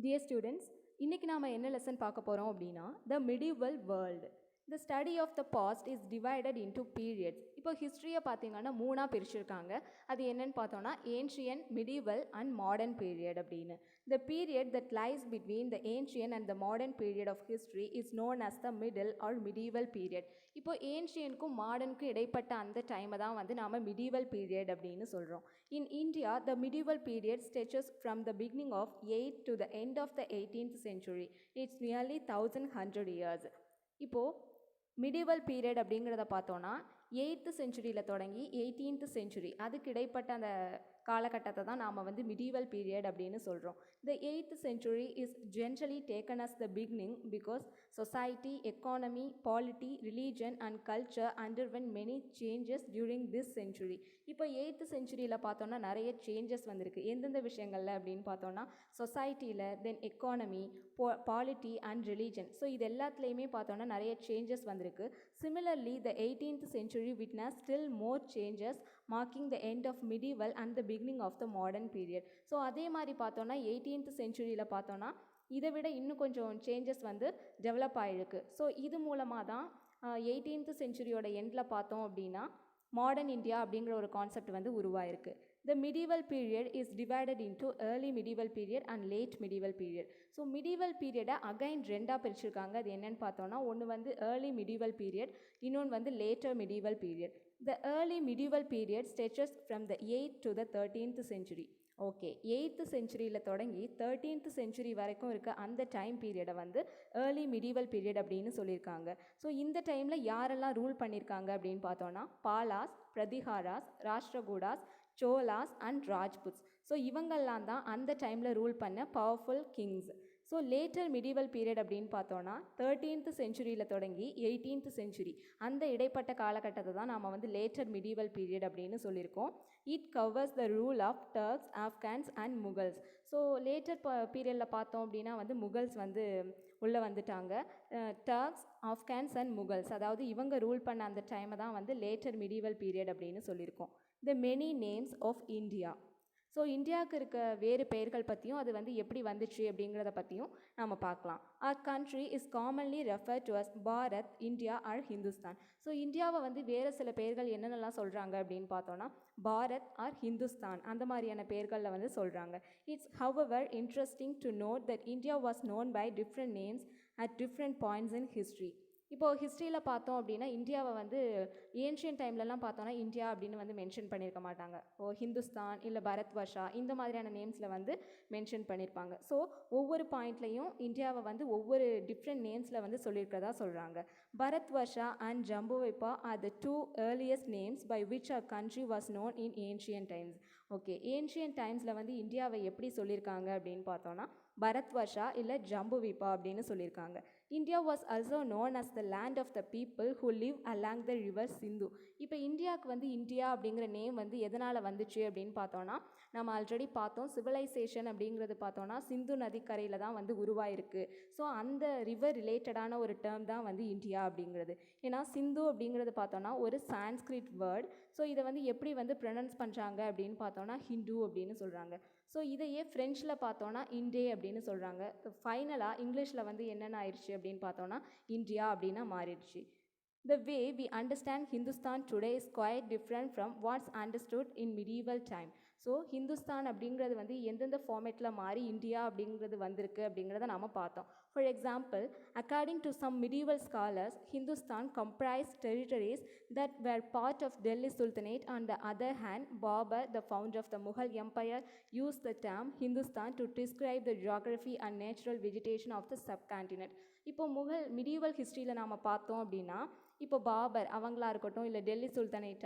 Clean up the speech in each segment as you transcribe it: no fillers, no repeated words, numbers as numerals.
Dear students, இன்னைக்கு நாம என்ன லெசன் பார்க்க போறோம் அப்படின்னா the medieval world. The study of the past is divided into periods. இப்போ ஹிஸ்ட்ரியை பார்த்தீங்கன்னா மூணாக பிரிச்சிருக்காங்க. அது என்னன்னு பார்த்தோன்னா ancient, medieval and modern period அப்படின்னு. The period that lies between the ancient and the modern period of history is known as the middle or medieval period. இப்போ ஏன்ஷியனுக்கும் மாடர்னுக்கும் இடைப்பட்ட அந்த டைமை தான் வந்து நாம medieval period அப்படின்னு சொல்கிறோம். In India, the medieval period stretches from the beginning of 8th to the end of the 18th century. It's nearly 1100 years. இப்போது மிடிவல் பீரியட் அப்படிங்கிறத பார்த்தோன்னா 8th செஞ்சுரியில் தொடங்கி 18th செஞ்சுரி அதுக்கு இடைப்பட்ட அந்த காலகட்டத்தை தான் நாம் வந்து மிடிவல் பீரியட் அப்படின்னு சொல்கிறோம். The 8th century is generally taken as the beginning because society, economy, polity, religion and culture underwent many changes during this century. இப்போ 8th செஞ்சுரியில் பார்த்தோன்னா நிறைய சேஞ்சஸ் வந்திருக்கு. எந்தெந்த விஷயங்களில் அப்படின்னு பார்த்தோன்னா சொசைட்டியில், then economy, polity and religion. So இது எல்லாத்துலேயுமே பார்த்தோன்னா நிறைய சேஞ்சஸ் வந்திருக்கு. Similarly, the 18th century witnessed still more changes, marking the end of medieval and the beginning of the modern period. So அதே மாதிரி பார்த்தோன்னா 18th செஞ்சுரியில் பார்த்தோன்னா இதை விட இன்னும் கொஞ்சம் சேஞ்சஸ் வந்து டெவலப் ஆகிருக்கு. ஸோ இது மூலமாக தான் 18th செஞ்சுரியோட எண்டில் பார்த்தோம் அப்படின்னா மாடர்ன் இந்தியா அப்படிங்கிற ஒரு கான்செப்ட் வந்து உருவாயிருக்கு. The medieval period is divided into early medieval period and late medieval period. So medieval period-ஐ அகைன் ரெண்டாக பிரிச்சிருக்காங்க. அது என்னென்னு பார்த்தோன்னா ஒன்று வந்து early medieval period, இன்னொன்று வந்து later medieval period. The early medieval period stretches from the 8th to the 13th century. Okay, 8th செஞ்சுரியில் தொடங்கி 13th செஞ்சுரி வரைக்கும் இருக்க அந்த டைம் பீரியடை வந்து ஏர்லி மிடிவல் பீரியட் அப்படின்னு சொல்லியிருக்காங்க. ஸோ இந்த டைமில் யாரெல்லாம் ரூல் பண்ணியிருக்காங்க அப்படின்னு பார்த்தோன்னா பாலாஸ், பிரதிஹாராஸ், ராஷ்டிரகூடாஸ், சோலாஸ் அண்ட் ராஜ்புட்ஸ். ஸோ இவங்கெல்லாம் தான் அந்த டைமில் ரூல் பண்ண powerful Kings. So later medieval period அப்படின்னு பார்த்தோன்னா 13th செஞ்சுரியில் தொடங்கி 18th செஞ்சுரி அந்த இடைப்பட்ட காலகட்டத்தை தான் நாம் வந்து லேட்டர் மிடிவல் பீரியட் அப்படின்னு சொல்லியிருக்கோம். It covers the rule of Turks, Afghans and Mughals. So later பீரியடில் பார்த்தோம் அப்படின்னா வந்து முகல்ஸ் வந்து உள்ளே வந்துட்டாங்க. டர்க்ஸ், ஆஃப்கான்ஸ் அண்ட் முகல்ஸ், அதாவது இவங்க ரூல் பண்ண அந்த டைமை தான் வந்து லேட்டர் மிடிவல் பீரியட் அப்படின்னு சொல்லியிருக்கோம். The many names of India. So இந்தியாவுக்கு இருக்க வேறு பெயர்கள் பற்றியும் அது வந்து எப்படி வந்துச்சு அப்படிங்கிறத பற்றியும் நாம் பார்க்கலாம். Our country is commonly referred to as Bharat, India or Hindustan. So இந்தியாவை வந்து வேறு சில பெயர்கள் என்னென்னலாம் சொல்கிறாங்க அப்படின்னு பார்த்தோன்னா பாரத் ஆர் ஹிந்துஸ்தான் அந்த மாதிரியான பெயர்களில் வந்து சொல்கிறாங்க. It's however interesting to note that India was known by different names at different points in history. இப்போது ஹிஸ்ட்ரியில் பார்த்தோம் அப்படின்னா இந்தியாவை வந்து ஏன்ஷியன் டைம்லலாம் பார்த்தோன்னா இந்தியா அப்படின்னு வந்து மென்ஷன் பண்ணியிருக்க மாட்டாங்க. ஹிந்துஸ்தான் இல்லை பரத் வர்ஷா இந்த மாதிரியான நேம்ஸில் வந்து மென்ஷன் பண்ணியிருப்பாங்க. ஸோ ஒவ்வொரு பாயிண்ட்லையும் இந்தியாவை வந்து ஒவ்வொரு டிஃப்ரெண்ட் நேம்ஸில் வந்து சொல்லியிருக்கிறதா சொல்கிறாங்க. Bharat Varsha and Jambudvipa are the 2 earliest names by which our country was known in ancient times. Okay, ancient டைம்ஸில் வந்து இந்தியாவை எப்படி சொல்லியிருக்காங்க அப்படின்னு பார்த்தோன்னா பரத் வர்ஷா இல்லை ஜம்புவிப்பா அப்படின்னு சொல்லியிருக்காங்க. India was also known as the land of the people who live along the river Sindhu. இப்போ இந்தியாவுக்கு வந்து இந்தியா அப்படிங்கிற நேம் வந்து எதனால் வந்துச்சு அப்படின்னு பார்த்தோன்னா நம்ம ஆல்ரெடி பார்த்தோம், சிவிலைசேஷன் அப்படிங்கிறது பார்த்தோன்னா சிந்து நதிக்கரையில் தான் வந்து உருவாயிருக்கு. ஸோ அந்த ரிவர் ரிலேட்டடான ஒரு டேர்ம் தான் வந்து இந்தியா அப்படிங்கிறது. ஏன்னா சிந்து அப்படிங்கிறது பார்த்தோன்னா ஒரு சான்ஸ்கிரிட் வேர்ட். ஸோ இதை வந்து எப்படி வந்து ப்ரொனவுன்ஸ் பண்ணுறாங்க அப்படின்னு பார்த்தோன்னா ஹிந்து அப்படின்னு சொல்கிறாங்க. ஸோ இதையே ஃப்ரெஞ்சில் பார்த்தோன்னா இண்டே அப்படின்னு சொல்கிறாங்க. ஃபைனலாக இங்கிலீஷில் வந்து என்னென்ன ஆயிடுச்சு அப்படின்னு பார்த்தோன்னா இந்தியா அப்படின்னா மாறிடுச்சு. The way we understand Hindustan today is quite different from what's understood in medieval time. So Hindustan அப்படிங்கிறது வந்து எந்தெந்த ஃபார்மேட்டில் மாறி இந்தியா அப்படிங்கிறது வந்திருக்கு அப்படிங்கிறத நாம் பார்த்தோம். For example, according to some medieval scholars, Hindustan comprised territories that were part of Delhi Sultanate. On the other hand, Babur, the founder of the Mughal Empire, used the term Hindustan to describe the geography and natural vegetation of the subcontinent. இப்போ Mughal medieval ஹிஸ்ட்ரியில் நாம் பார்த்தோம் அப்படின்னா இப்போ பாபர் அவங்களா இருக்கட்டும் இல்லை Delhi sultanate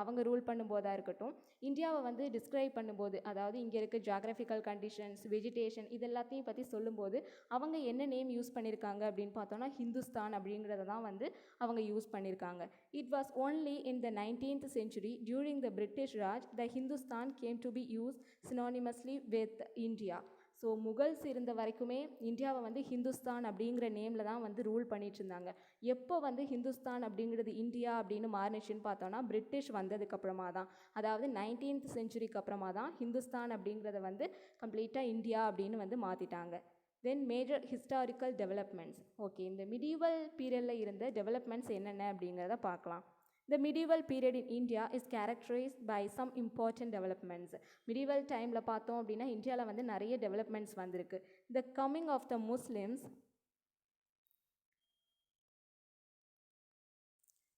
அவங்க ரூல் பண்ணும்போதாக இருக்கட்டும், இந்தியாவை வந்து டிஸ்கிரைப் பண்ணும்போது, அதாவது இங்கே இருக்க ஜியாகிரபிக்கல் கண்டிஷன்ஸ், வெஜிடேஷன் இது எல்லாத்தையும் பற்றி சொல்லும்போது அவங்க என்ன நேம் யூஸ் பண்ணியிருக்காங்க அப்படின்னு பார்த்தோன்னா ஹிந்துஸ்தான் அப்படிங்கிறத தான் வந்து அவங்க யூஸ் பண்ணியிருக்காங்க. It was only in the 19th century during the British Raj that Hindustan came to be used synonymously with India. So Mughals இருந்த வரைக்குமே இந்தியாவை வந்து ஹிந்துஸ்தான் அப்படிங்கிற நேமில் தான் வந்து ரூல் பண்ணிட்டு இருந்தாங்க. எப்போ வந்து ஹிந்துஸ்தான் அப்படிங்கிறது இந்தியா அப்படின்னு மாறினுச்சுன்னு பார்த்தோன்னா பிரிட்டிஷ் வந்ததுக்கப்புறமா தான், அதாவது 19th செஞ்சுரிக்கு அப்புறமா தான் ஹிந்துஸ்தான் அப்படிங்கிறத வந்து கம்ப்ளீட்டாக இந்தியா அப்படின்னு வந்து மாற்றிட்டாங்க. தென் மேஜர் ஹிஸ்டாரிக்கல் டெவலப்மெண்ட்ஸ். ஓகே, இந்த மிடிவல் பீரியடில் இருந்த டெவலப்மெண்ட்ஸ் என்னென்ன அப்படிங்கிறத பார்க்கலாம். The medieval period in India is characterized by some important developments. Medieval timeல பார்த்தோம் அப்படின்னா இந்தியாவில் வந்து நிறைய டெவலப்மெண்ட்ஸ் வந்திருக்கு. The coming of the Muslims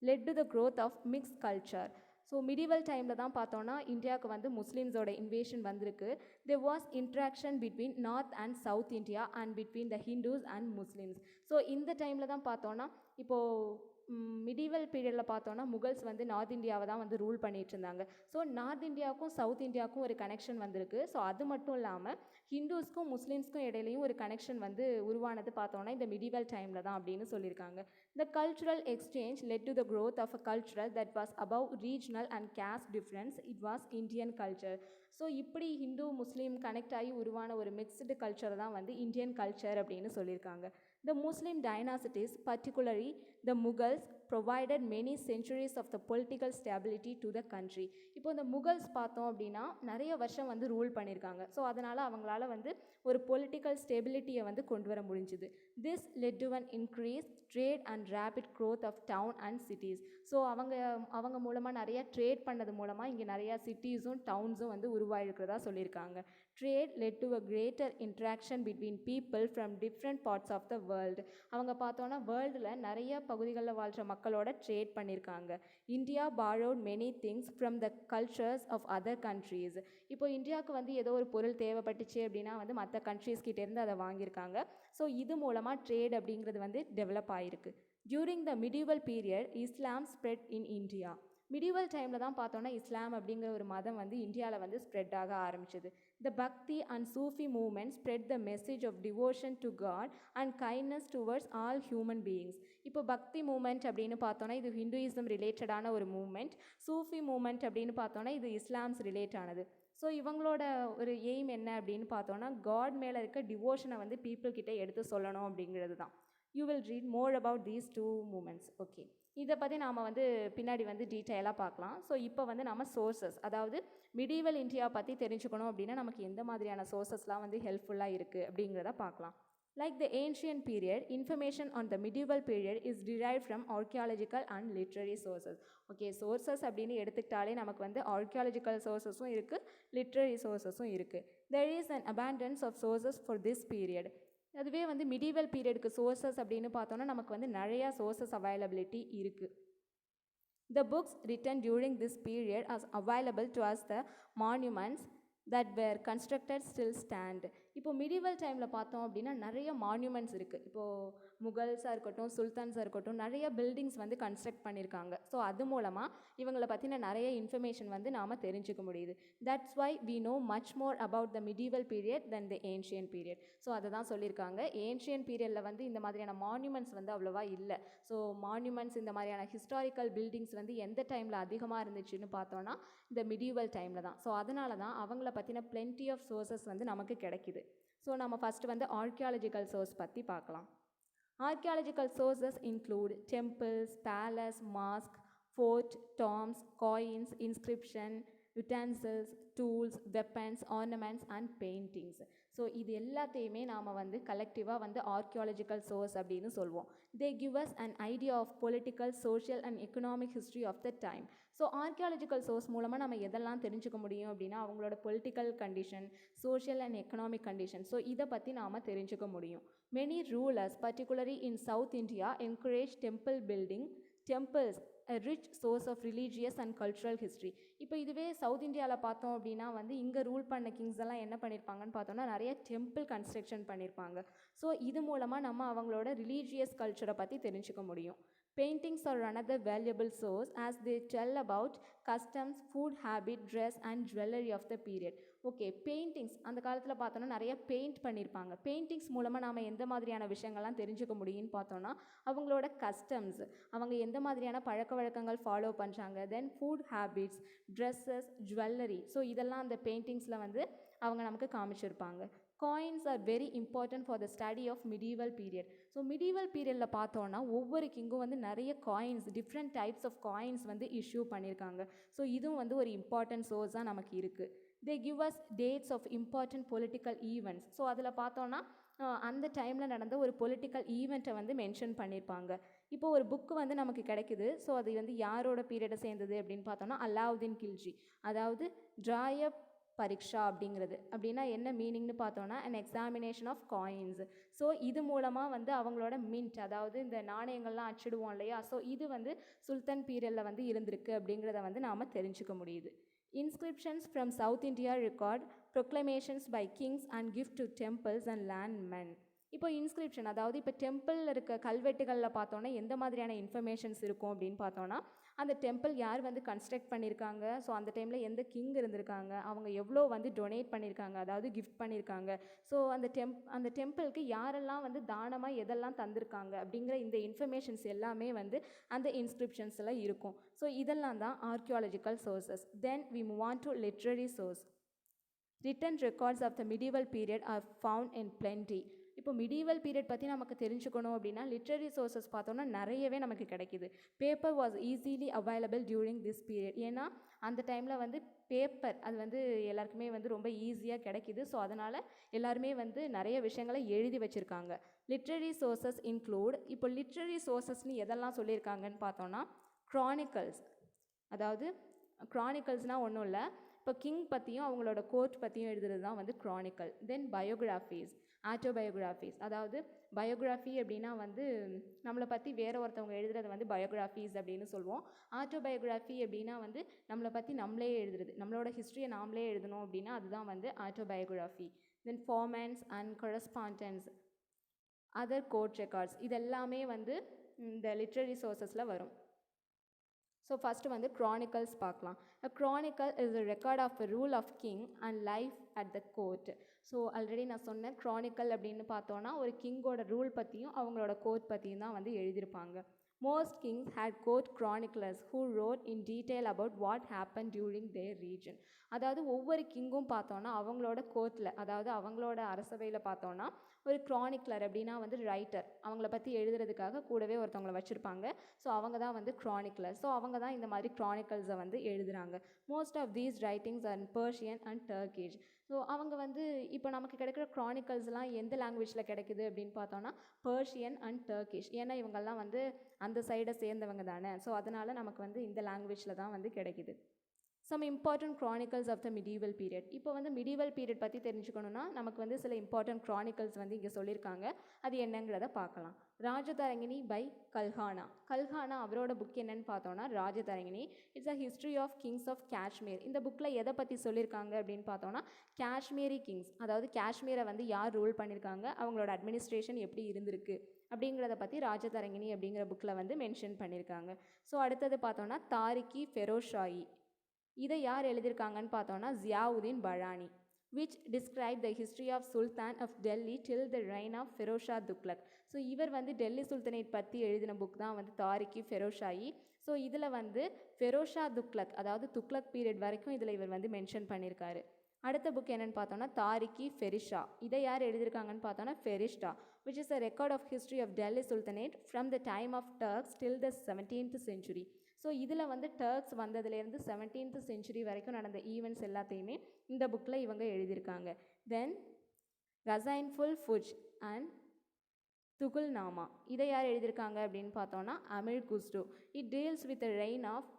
led to the growth of mixed culture. So medieval டைமில் தான் பார்த்தோன்னா இந்தியாவுக்கு வந்து முஸ்லீம்ஸோட இன்வேஷன் வந்திருக்கு. there was interaction between north and south India and between the Hindus and Muslims. So இந்த டைமில் தான் பார்த்தோன்னா இப்போது மிடிவல் பீரியடில் பார்த்தோன்னா முகல்ஸ் வந்து நார்த் இந்தியாவை தான் வந்து ரூல் பண்ணிட்டு இருந்தாங்க. ஸோ நார்த் இந்தியாவுக்கும் சவுத் இந்தியாவுக்கும் ஒரு கனெக்ஷன் வந்திருக்கு. ஸோ அது மட்டும் இல்லாமல் ஹிந்துஸ்க்கும் முஸ்லீம்ஸ்க்கும் இடையிலையும் ஒரு கனெக்ஷன் வந்து உருவானது பார்த்தோன்னா இந்த மிடிவல் டைமில் தான் அப்படின்னு சொல்லியிருக்காங்க. The cultural exchange led to the growth of a culture that was above regional and caste difference. It was Indian culture. So இப்படி ஹிந்து முஸ்லீம் கனெக்ட் ஆகி உருவான ஒரு மிக்ஸ்டு கல்ச்சர் தான் வந்து இந்தியன் கல்ச்சர் அப்படின்னு சொல்லியிருக்காங்க. The Muslim dynasties, particularly the Mughals, provided many centuries of the political stability to the country. இப்போ இந்த முகல்ஸ் பார்த்தோம் அப்படின்னா நிறைய வருஷம் வந்து ரூல் பண்ணியிருக்காங்க. ஸோ அதனால் அவங்களால வந்து ஒரு பொலிட்டிக்கல் ஸ்டெபிலிட்டியை வந்து கொண்டு வர முடிஞ்சுது. This led to an increased trade and rapid growth of town and cities. So அவங்க மூலமாக நிறைய ட்ரேட் பண்ணது மூலமாக இங்கே நிறையா சிட்டிஸும் டவுன்ஸும் வந்து உருவாயிருக்கிறதா சொல்லியிருக்காங்க. Trade led to a greater interaction between people from different parts of the world. அவங்க பார்த்தோன்னா வேர்ல்டில் நிறைய பகுதிகளில் வாழ்கிற மக்களோட ட்ரேட் பண்ணியிருக்காங்க. India borrowed many things from the cultures of other countries. இப்போ இந்தியாவுக்கு வந்து ஏதோ ஒரு பொருள் தேவைப்பட்டுச்சு அப்படின்னா வந்து மற்ற கண்ட்ரீஸ்கிட்டேருந்து அதை வாங்கியிருக்காங்க. ஸோ இது மூலமாக ட்ரேட் அப்படிங்கிறது வந்து டெவலப் ஆகிருக்கு. During the medieval period, Islam spread in India. Medieval டைமில் தான் பார்த்தோன்னா இஸ்லாம் அப்படிங்கிற ஒரு மதம் வந்து இந்தியாவில் வந்து ஸ்ப்ரெட் ஆக ஆரம்பிச்சது. The Bhakti and Sufi movement spread the message of devotion to God and kindness towards all human beings. இப்போ பக்தி மூமெண்ட் அப்படின்னு பார்த்தோன்னா இது ஹிந்துயிசம் ரிலேட்டடான ஒரு மூமெண்ட். சூஃபி மூமெண்ட் அப்படின்னு பார்த்தோன்னா இது இஸ்லாம்ஸ் ரிலேட் ஆனது. ஸோ இவங்களோட ஒரு எய்ம் என்ன அப்படின்னு பார்த்தோன்னா காட் மேலே இருக்க டிவோஷனை வந்து பீப்புள் கிட்டே எடுத்து சொல்லணும் அப்படிங்கிறது தான். You will read more about these two movements. Okay, இதை பற்றி நாம் வந்து பின்னாடி வந்து டீட்டெயிலாக பார்க்கலாம். ஸோ இப்போ வந்து நம்ம சோர்சஸ், அதாவது மிடிவல் இந்தியா பற்றி தெரிஞ்சுக்கணும் அப்படின்னா நமக்கு எந்த மாதிரியான சோர்சஸ்லாம் வந்து ஹெல்ப்ஃபுல்லாக இருக்குது அப்படிங்கிறத பார்க்கலாம். Like the ancient period, information on the medieval period is derived from archaeological and literary sources. Okay, sources அப்படின்னு எடுத்துக்கிட்டாலே நமக்கு வந்து ஆர்கியாலஜிக்கல் சோர்சஸும் இருக்குது, லிட்ரரி சோர்சஸும் இருக்குது. There is an abundance of sources for this period. அதுவே வந்து மிடிவல் பீரியடுக்கு சோர்சஸ் அப்படின்னு பார்த்தோன்னா நமக்கு வந்து நிறையா சோர்சஸ் அவைலபிலிட்டி இருக்குது. The books written during this period are available to us. The monuments that were constructed still stand. இப்போ மிடிவல் டைமில் பார்த்தோம் அப்படின்னா நிறைய மான்யூமெண்ட்ஸ் இருக்குது. இப்போது முகல்ஸாக இருக்கட்டும், சுல்தான்ஸாக இருக்கட்டும், நிறைய பில்டிங்ஸ் வந்து கன்ஸ்ட்ரக்ட் பண்ணியிருக்காங்க. ஸோ அது மூலமாக இவங்களை பற்றின நிறைய இன்ஃபர்மேஷன் வந்து நாம் தெரிஞ்சுக்க முடியுது. That's why we know much more about the medieval period than the ancient period. So அதை தான் சொல்லியிருக்காங்க. ஏன்ஷியன் பீரியடில் வந்து இந்த மாதிரியான மான்யூமெண்ட்ஸ் வந்து அவ்வளோவா இல்லை. ஸோ மான்யூமெண்ட்ஸ் இந்த மாதிரியான ஹிஸ்டாரிக்கல் பில்டிங்ஸ் வந்து எந்த டைமில் அதிகமாக இருந்துச்சுன்னு பார்த்தோன்னா இந்த மிடிவல் டைமில் தான். ஸோ அதனால தான் அவங்கள பற்றின plenty ஆஃப் சோர்சஸ் வந்து நமக்கு கிடைக்குது. ஸோ நம்ம ஃபஸ்ட்டு வந்து ஆர்கியாலஜிக்கல் சோர்ஸ் பற்றி பார்க்கலாம். Archaeological sources include temples, palace, mosque, fort, tombs, coins, inscription, utensils, tools, weapons, ornaments and paintings. So இது எல்லாத்தையுமே நாம் வந்து கலெக்டிவாக வந்து ஆர்கியாலஜிக்கல் சோர்ஸ் அப்படின்னு சொல்லுவோம். They give us an idea of political, social and economic history of the time. So archaeological source மூலமாக நம்ம எதெல்லாம் தெரிஞ்சுக்க முடியும் அப்படின்னா அவங்களோட political condition, social and economic condition, so இதை பற்றி நாம் தெரிஞ்சுக்க முடியும். Many rulers particularly in south India encourage temple building. Temples a rich source of religious and cultural history. இப்போ இதுவே சவுத் இந்தியாவில் பார்த்தோம் அப்படின்னா வந்து இங்கே ரூல் பண்ண கிங்ஸ் எல்லாம் என்ன பண்ணியிருப்பாங்கன்னு பார்த்தோன்னா நிறைய டெம்பிள் கன்ஸ்ட்ரக்ஷன் பண்ணியிருப்பாங்க. ஸோ இது மூலமாக நம்ம அவங்களோட ரிலீஜியஸ் கல்ச்சரை பற்றி தெரிஞ்சுக்க முடியும். Paintings are another valuable source as they tell about customs, food habit, dress and jewelry of the period. Okay, paintings அந்த காலத்தில் பார்த்தோன்னா நிறைய பெயிண்ட் பண்ணியிருப்பாங்க. பெயிண்டிங்ஸ் மூலமாக நாம் எந்த மாதிரியான விஷயங்கள்லாம் தெரிஞ்சுக்க முடியும்னு பார்த்தோன்னா அவங்களோட கஸ்டம்ஸ், அவங்க எந்த மாதிரியான பழக்க வழக்கங்கள் ஃபாலோ பண்ணுறாங்க, then food habits, dresses, jewellery, so இதெல்லாம் அந்த பெயிண்டிங்ஸில் வந்து அவங்க நமக்கு காமிச்சிருப்பாங்க. Coins are very important for the study of medieval period. So medieval பீரியடில் பார்த்தோன்னா ஒவ்வொரு கிங்கும் வந்து நிறைய coins, different types of coins வந்து இஷ்யூ பண்ணியிருக்காங்க. ஸோ இதுவும் வந்து ஒரு இம்பார்ட்டன்ட் சோர்ஸாக நமக்கு இருக்குது. They give us dates of important political events. So அதில் பார்த்தோன்னா அந்த டைமில் நடந்த ஒரு பொலிட்டிக்கல் ஈவெண்ட்டை வந்து மென்ஷன் பண்ணியிருப்பாங்க. இப்போ ஒரு புக்கு வந்து நமக்கு கிடைக்குது. ஸோ அது வந்து யாரோட பீரியடை சேர்ந்தது அப்படின்னு பார்த்தோன்னா அலாவுதீன் கில்ஜி, அதாவது டிராய பரீட்சா அப்படிங்கிறது. அப்படின்னா என்ன மீனிங்னு பார்த்தோன்னா an examination of coins. So இது மூலமாக வந்து அவங்களோட மின்ட், அதாவது இந்த நாணயங்கள்லாம் அச்சிடுவோம் இல்லையா, ஸோ இது வந்து சுல்தான் பீரியடில் வந்து இருந்திருக்கு அப்படிங்கிறத வந்து நாம் தெரிஞ்சுக்க முடியுது. Inscriptions from South India record proclamations by kings and gift to temples and landmen. இப்போ இன்ஸ்கிரிப்ஷன், அதாவது இப்போ டெம்பிளில் இருக்க கல்வெட்டுகளில் பார்த்தோன்னா எந்த மாதிரியான இன்ஃபர்மேஷன்ஸ் இருக்கும் அப்படின்னு பார்த்தோன்னா அந்த டெம்பிள் யார் வந்து கன்ஸ்ட்ரக்ட் பண்ணியிருக்காங்க, ஸோ அந்த டைமில் எந்த கிங் இருந்திருக்காங்க, அவங்க எவ்வளோ வந்து டொனேட் பண்ணியிருக்காங்க, அதாவது கிஃப்ட் பண்ணியிருக்காங்க, ஸோ அந்த டெம்பிளுக்கு யாரெல்லாம் வந்து தானமாக எதெல்லாம் தந்திருக்காங்க அப்படிங்கிற இந்த இன்ஃபர்மேஷன்ஸ் எல்லாமே வந்து அந்த இன்ஸ்கிரிப்ஷன்ஸில் இருக்கும். ஸோ இதெல்லாம் தான் archaeological sources. Then we move on to literary source. Written records of the medieval period are found in plenty. இப்போ மிடீவல் பீரியட் பற்றி நமக்கு தெரிஞ்சுக்கணும் அப்படின்னா லிட்ரரி சோர்சஸ் பார்த்தோன்னா நிறையவே நமக்கு கிடைக்கிது. Paper was easily available during this period. ஏன்னா அந்த டைமில் வந்து பேப்பர் அது வந்து எல்லாருக்குமே வந்து ரொம்ப ஈஸியாக கிடைக்கிது. ஸோ அதனால் எல்லாருமே வந்து நிறைய விஷயங்களை எழுதி வச்சுருக்காங்க. லிட்ரரி சோர்சஸ் இன்க்ளூட், இப்போ லிட்ரரி சோர்சஸ்னு எதெல்லாம் சொல்லியிருக்காங்கன்னு பார்த்தோன்னா க்ரானிக்கல்ஸ், அதாவது க்ரானிக்கல்ஸ்னால் ஒன்றும் இல்லை, இப்போ கிங் பற்றியும் அவங்களோட கோர்ட் பற்றியும் எழுதுறது தான் வந்து க்ரானிக்கல். தென் பயோகிராஃபிஸ், ஆட்டோபயோகிராஃபிஸ், அதாவது பயோகிராஃபி அப்படின்னா வந்து நம்மளை பற்றி வேறு ஒருத்தவங்க எழுதுறது வந்து பயோகிராஃபிஸ் அப்படின்னு சொல்லுவோம். ஆட்டோபயோகிராஃபி அப்படின்னா வந்து நம்மளை பற்றி நம்மளே எழுதுறது, நம்மளோட ஹிஸ்ட்ரியை நாமளே எழுதணும் அப்படின்னா அதுதான் வந்து autobiography. Then farmans and correspondence, other court records, இதெல்லாமே வந்து இந்த லிட்ரரி சோர்சஸில் வரும். ஸோ ஃபஸ்ட்டு வந்து க்ரானிக்கல்ஸ் பார்க்கலாம். A chronicle is a record of a rule of king and life at the court. So already நான் சொன்னேன், க்ரானிக்கல் அப்படின்னு பார்த்தோன்னா ஒரு கிங்கோட ரூல் பற்றியும் அவங்களோட கோர்ட் பற்றியும் தான் வந்து எழுதியிருப்பாங்க. Most kings had court chroniclers who wrote in detail about what happened during their region. அதாவது ஒவ்வொரு கிங்கும் பார்த்தோன்னா அவங்களோட கோர்ட்டில், அதாவது அவங்களோட அரசவையில் பார்த்தோன்னா ஒரு க்ரானிக்லர் அப்படின்னா வந்து ரைட்டர், அவங்கள பற்றி எழுதுறதுக்காக கூடவே ஒருத்தவங்களை வச்சுருப்பாங்க. ஸோ அவங்க தான் வந்து க்ரானிக்லர். ஸோ அவங்க தான் இந்த மாதிரி க்ரானிக்கல்ஸை வந்து எழுதுகிறாங்க. Most of these writings are Persian and Turkish. So அவங்க வந்து இப்போ நமக்கு கிடைக்கிற க்ரானிக்கல்ஸ்லாம் எந்த லாங்குவேஜில் கிடைக்குது அப்படின்னு பார்த்தோன்னா பர்ஷியன் அண்ட் டர்க்கிஷ். ஏன்னா இவங்கெல்லாம் வந்து அந்த சைடை சேர்ந்தவங்க தானே, ஸோ அதனால் நமக்கு வந்து இந்த லாங்குவேஜில் தான் வந்து கிடைக்குது. Some important chronicles of the medieval period. இப்போ வந்து மிடீவல் பீரியட் பற்றி தெரிஞ்சுக்கணுன்னா நமக்கு வந்து சில இம்பார்ட்டன்ட் க்ரானிக்கல்ஸ் வந்து இங்கே சொல்லியிருக்காங்க. அது என்னங்கிறத பார்க்கலாம். ராஜதரங்கிணி பை கல்ஹானா. கல்ஹானா அவரோட புக் என்னன்னு பார்த்தோன்னா Rajatarangini. It's a history of kings of Kashmir. இந்த புக்கில் எதை பற்றி சொல்லியிருக்காங்க அப்படின்னு பார்த்தோன்னா காஷ்மீரி கிங்ஸ், அதாவது காஷ்மீரை வந்து யார் ரூல் பண்ணியிருக்காங்க, அவங்களோட அட்மினிஸ்ட்ரேஷன் எப்படி இருந்திருக்கு அப்படிங்கிறத பற்றி ராஜதரங்கிணி அப்படிங்கிற புக்கில் வந்து மென்ஷன் பண்ணியிருக்காங்க. ஸோ அடுத்தது பார்த்தோன்னா தாரிகி ஃபெரோஷாயி. இதை யார் எழுதியிருக்காங்கன்னு பார்த்தோன்னா Ziauddin Barani. Which describe the history of sultan of Delhi till the reign of Firoz Shah Tughlaq. So இவர் வந்து டெல்லி சுல்தனேட் பற்றி எழுதின புக் தான் வந்து தாரிகி ஃபெரோஷாயி. ஸோ இதில் வந்து ஃபெரோஷா துக்ளக், அதாவது துக்ளக் பீரியட் வரைக்கும் இதில் இவர் வந்து மென்ஷன் பண்ணியிருக்காரு. அடுத்த புக் என்னென்னு பார்த்தோன்னா தாரிகி ஃபெரிஷா. இதை யார் எழுதியிருக்காங்கன்னு பார்த்தோன்னா Ferishta, which is a record of history of Delhi sultanate from the time of Turks till the 17th century. So இதில் வந்து டர்க்ஸ் வந்ததுலேருந்து 17th century வரைக்கும் நடந்த ஈவெண்ட்ஸ் எல்லாத்தையுமே இந்த புக்கில் இவங்க எழுதியிருக்காங்க. Then Khazainul Futuh and Tughlaqnama. இதை யார் எழுதியிருக்காங்க அப்படின்னு பார்த்தோன்னா Amir Khusrau. It deals with the reign of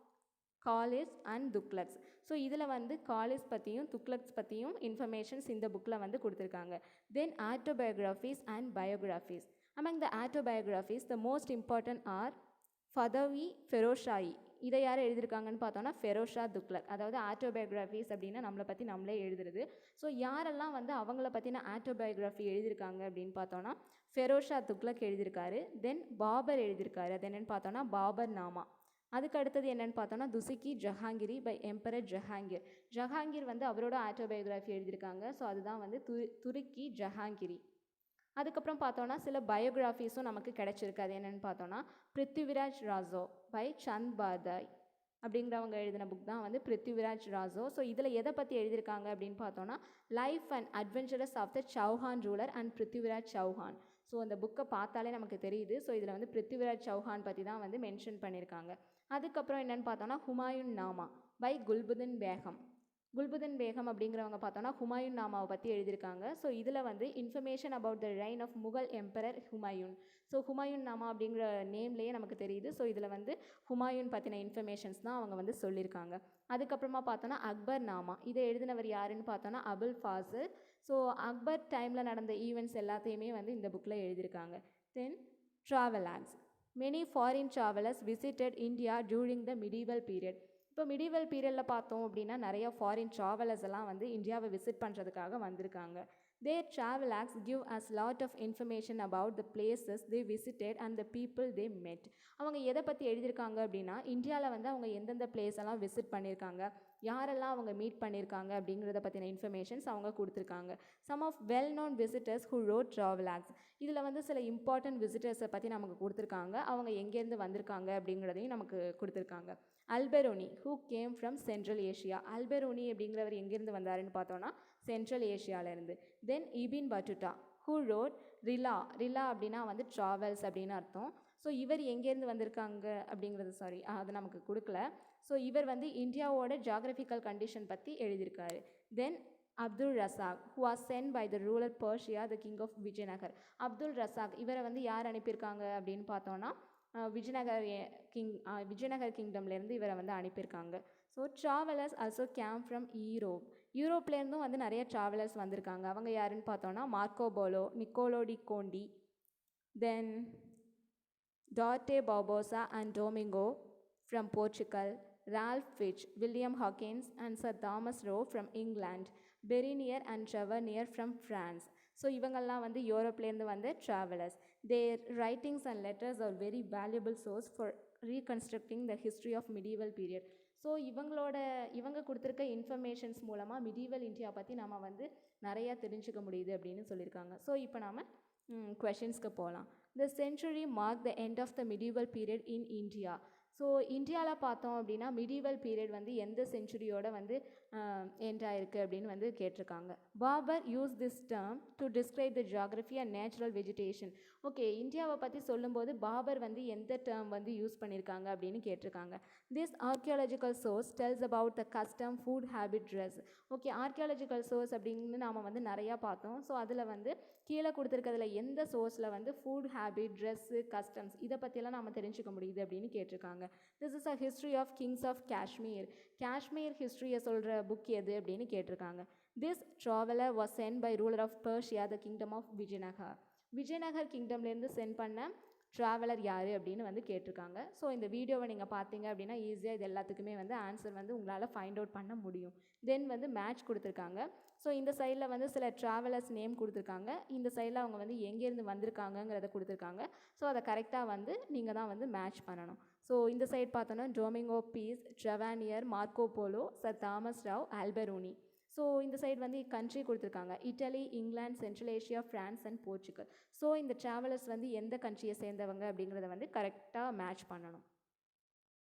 Khaljis and Tughlaqs. So இதில் வந்து காலிஸ் பற்றியும் துக்லக்ஸ் பற்றியும் இன்ஃபர்மேஷன்ஸ் இந்த புக்கில் வந்து கொடுத்துருக்காங்க. Then autobiographies and biographies. Among the autobiographies the most important are Futuhat Firozshahi. இதை யார் எழுதியிருக்காங்கன்னு பார்த்தோன்னா ஃபெரோஷா துக்ளக். அதாவது ஆட்டோபயோகிராஃபிஸ் அப்படின்னா நம்மளை பற்றி நம்மளே எழுதுறது. ஸோ யாரெல்லாம் வந்து அவங்கள பற்றின ஆட்டோபயோகிராஃபி எழுதியிருக்காங்க அப்படின்னு பார்த்தோன்னா ஃபெரோஷா துக்ளக் எழுதியிருக்காரு. தென் பாபர் எழுதியிருக்காரு. அது என்னென்னு பார்த்தோன்னா பாபர் நாமா. அதுக்கு அடுத்தது என்னென்னு பார்த்தோன்னா துசிகி ஜஹாங்கிரி பை எம்பரர் ஜஹாங்கீர். ஜஹாங்கீர் வந்து அவரோட ஆட்டோபயோகிராஃபி எழுதியிருக்காங்க. ஸோ அதுதான் வந்து துருக்கி ஜஹாங்கிரி. அதுக்கப்புறம் பார்த்தோன்னா சில பயோகிராஃபிஸும் நமக்கு கிடைச்சிருக்கு. அது என்னென்னு பார்த்தோன்னா பிருத்திவிராஜ் ராசோ பை சந்த் பார்தாய். அப்படிங்கிறவங்க எழுதின புக் தான் வந்து பிருத்திவிராஜ் ராசோ. ஸோ இதில் எதை பற்றி எழுதியிருக்காங்க அப்படின்னு பார்த்தோன்னா life and adventurous of the Chauhan ruler and Prithviraj Chauhan. So அந்த புக்கை பார்த்தாலே நமக்கு தெரியுது. ஸோ இதில் வந்து பிருத்திவிராஜ் சௌஹான் பற்றி தான் வந்து மென்ஷன் பண்ணியிருக்காங்க. அதுக்கப்புறம் என்னென்னு பார்த்தோன்னா ஹுமாயூன் நாமா பை குல்புதீன் பேகம். குல்புதீன் பேகம் அப்படிங்கிறவங்க பார்த்தோன்னா ஹுமாயூன் நாமாவை பற்றி எழுதியிருக்காங்க. ஸோ இதில் வந்து information about the reign of Mughal emperor Humayun. So Humayun Nama அப்படிங்கிற நேம்லேயே நமக்கு தெரியுது. ஸோ இதில் வந்து ஹுமாயூன் பற்றின இன்ஃபர்மேஷன்ஸ் தான் அவங்க வந்து சொல்லியிருக்காங்க. அதுக்கப்புறமா பார்த்தோன்னா அக்பர் நாமா. இதை எழுதினவர் யாருன்னு பார்த்தோன்னா அபுல் ஃபாசில். ஸோ அக்பர் டைமில் நடந்த ஈவெண்ட்ஸ் எல்லாத்தையுமே வந்து இந்த புக்கில் எழுதியிருக்காங்க. தென் travel acts. Many foreign travellers visited India during the medieval period. இப்போ மிடிவல் பீரியடில் பார்த்தோம் அப்படின்னா நிறைய ஃபாரின் ட்ராவலர்ஸ் எல்லாம் வந்து இந்தியாவை விசிட் பண்ணுறதுக்காக வந்திருக்காங்க. Their travel acts give us lot of information about the places they visited and the people they met. அவங்க எதை பற்றி எழுதியிருக்காங்க அப்படின்னா இந்தியாவில் வந்து அவங்க எந்தெந்த பிளேஸ் எல்லாம் விசிட் பண்ணியிருக்காங்க, யாரெல்லாம் அவங்க மீட் பண்ணியிருக்காங்க அப்படிங்கிறத பற்றின இன்ஃபர்மேஷன்ஸ் அவங்க கொடுத்துருக்காங்க. Some of well known visitors who wrote travel acts. இதில் வந்து சில இம்பார்ட்டன்ட் விசிட்டர்ஸை பற்றி நமக்கு கொடுத்துருக்காங்க, அவங்க எங்கேருந்து வந்திருக்காங்க அப்படிங்கிறதையும் நமக்கு கொடுத்துருக்காங்க. Alberuni who came from central Asia. Alberuni அப்படிங்கிறவர் எங்கேருந்து வந்தாருன்னு பார்த்தோன்னா சென்ட்ரல் ஏஷியாவிலேருந்து. Then Ibn Battuta who wrote Rihla. Rihla அப்படின்னா வந்து ட்ராவல்ஸ் அப்படின்னு அர்த்தம். ஸோ இவர் எங்கேருந்து வந்திருக்காங்க அப்படிங்கிறது அது நமக்கு கொடுக்கல. ஸோ இவர் வந்து இந்தியாவோட ஜாகிரபிக்கல் கண்டிஷன் பற்றி எழுதியிருக்காரு. Then Abdul Razzaq who was sent by the ruler Persia the king of Vijayanagar. Abdul Razzaq இவரை வந்து யார் அனுப்பியிருக்காங்க அப்படின்னு பார்த்தோன்னா விஜயநகர் கிங்டம்லேருந்து இவரை வந்து அனுப்பியிருக்காங்க. So travellers also came from யூரோப்லேருந்தும் வந்து நிறைய ட்ராவலர்ஸ் வந்திருக்காங்க. அவங்க யாருன்னு பார்த்தோன்னா Marco Polo, Nicolo de Conti, then Duarte Barbosa and Domingo from Portugal, Ralph Fitch, William Hawkins and sir Thomas Roe from England, Bernier and Tavernier from France. So இவங்கெல்லாம் வந்து யூரோப்லேருந்து வந்து travellers. Their writings and letters are very valuable source for reconstructing the history of medieval period. So இவங்க கொடுத்துருக்க informations மூலமாக medieval India பற்றி நம்ம வந்து நிறையா தெரிஞ்சுக்க முடியுது அப்படின்னு சொல்லியிருக்காங்க. ஸோ இப்போ நாம் கொஷின்ஸ்க்கு போகலாம். The century mark the end of the medieval period in India. So இந்தியாவில் பார்த்தோம் அப்படின்னா மிடிவல் பீரியட் வந்து எந்த செஞ்சுரியோட வந்து எண்ட் ஆயிருக்கு அப்படின்னு வந்து கேட்டிருக்காங்க. Babur use this term to describe the geography and natural vegetation. Okay, இந்தியாவை பற்றி சொல்லும்போது பாபர் வந்து எந்த டேர்ம் வந்து யூஸ் பண்ணியிருக்காங்க அப்படின்னு கேட்டிருக்காங்க. This archaeological source டெல்ஸ் about the custom, food habit, dress. Okay, archaeological source அப்படின்னு நாம் வந்து நிறையா பார்த்தோம். ஸோ அதில் வந்து கீழே கொடுத்துருக்கிறதுல எந்த சோர்ஸில் வந்து ஃபுட் ஹேபிட், ட்ரெஸ்ஸு, கஸ்டம்ஸ் இதை பற்றியெல்லாம் நாம் தெரிஞ்சுக்க முடியுது அப்படின்னு கேட்டிருக்காங்க. This is a history of kings of Kashmir. Kashmir ஹிஸ்ட்ரியை சொல்கிற புக் எது அப்படின்னு கேட்டிருக்காங்க. This traveller was sent by ruler of Persia the kingdom of Vijayanagar. Vijayanagar கிங்டம்லேருந்து சென்ட் பண்ண ட்ராவலர் யார் அப்படின்னு வந்து கேட்டிருக்காங்க. ஸோ இந்த வீடியோவை நீங்கள் பார்த்தீங்க அப்படின்னா ஈஸியாக இது எல்லாத்துக்குமே வந்து ஆன்சர் வந்து உங்களால் ஃபைண்ட் அவுட் பண்ண முடியும். தென் வந்து மேட்ச் கொடுத்துருக்காங்க. ஸோ இந்த சைடில் வந்து சில ட்ராவலர்ஸ் நேம் கொடுத்துருக்காங்க, இந்த சைடில் அவங்க வந்து எங்கேருந்து வந்திருக்காங்கங்கிறத கொடுத்துருக்காங்க. ஸோ அதை கரெக்டாக வந்து நீங்கள் தான் வந்து மேட்ச் பண்ணணும். ஸோ இந்த சைட் பார்த்தோன்னா Domingo Paes, Tavernier, Marco Polo, sir Thomas Roe, Alberuni. So இந்த சைடு வந்து கண்ட்ரி கொடுத்துருக்காங்க, Italy, England, central Asia, France and Portugal. So இந்த ட்ராவலர்ஸ் வந்து எந்த கண்ட்ரியை சேர்ந்தவங்க அப்படிங்கிறத வந்து கரெக்டாக மேட்ச் பண்ணணும்.